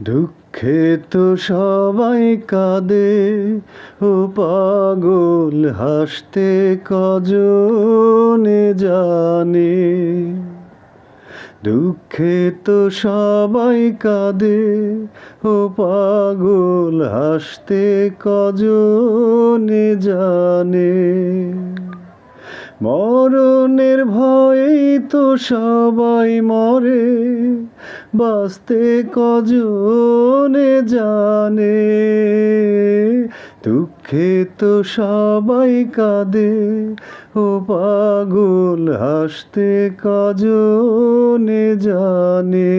দুঃখে তো সবাই কাঁদে, ও পাগল হাসতে কজনে জানে। দুঃখে তো সবাই কাঁদে, ও পাগল হাসতে কজনে জানে। মরণের ভয়েই তো সবাই মরে, বাঁচতে কজনে জানে। দুঃখে তো সবাই কাঁদে, ও পাগল হাসতে কজনে জানে।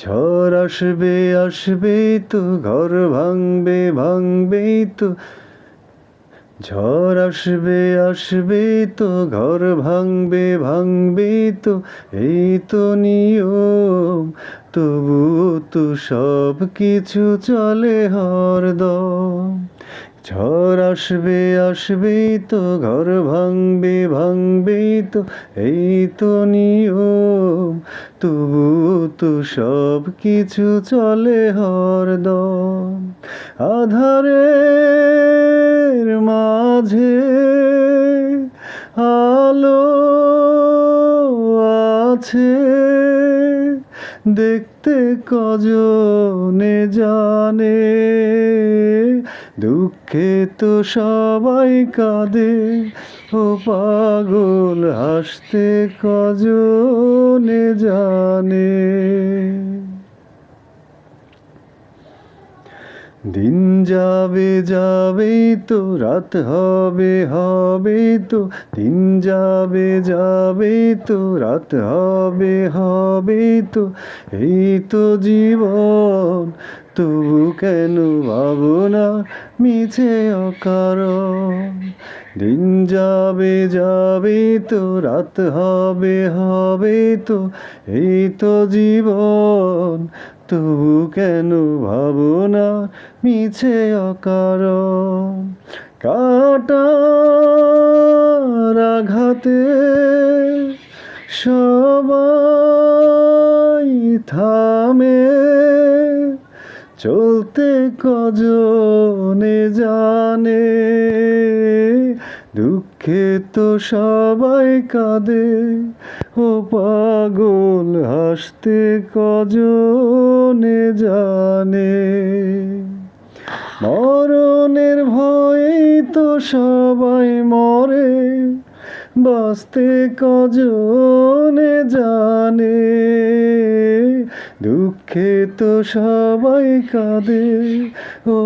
ঝড় আসবে আসবেই তো, ঘর ভাঙবে ভাঙবেই তো। ঝড় আসবে আসবেই তো, ঘর ভাঙবে ভাঙবেই তো। এই তো নিয়ম, তবু তো সব কিছু চলে হরদম। ঝড় আসবে আসবেই তো, ঘর ভাঙবে ভাঙবেই তো। এই তো নিয়ম, তবু তো সব কিছু চলে হরদম। আধারের মাঝে আলো আছে, দেখতে কজনে জানে। দুঃখে তো সবাই কাঁদে, ও পাগল হাসতে কজনে জানে। দিন যাবে যাবেই তো, রাত হবে হবেই তো। দিন যাবে যাবেই তো, রাত হবে হবেই তো। এই তো জীবন, তবু কেন ভাবনা মিছে অকারণ। দিন যাবে যাবেই তো, রাত হবে হবেই তো। এই তো জীবন, তবু কেন ভাবনা মিছে অকারণ। কাঁটার আঘাতে সবাই থামে, চলতে কজনে জানে। দুঃখে তো সবাই কাঁদে, ও পাগল হাসতে কজনে জানে। মরণের ভয়েই তো সবাই মরে, বাঁচতে কজনে জানে। দুঃখে তো সবাই কাঁদে, ও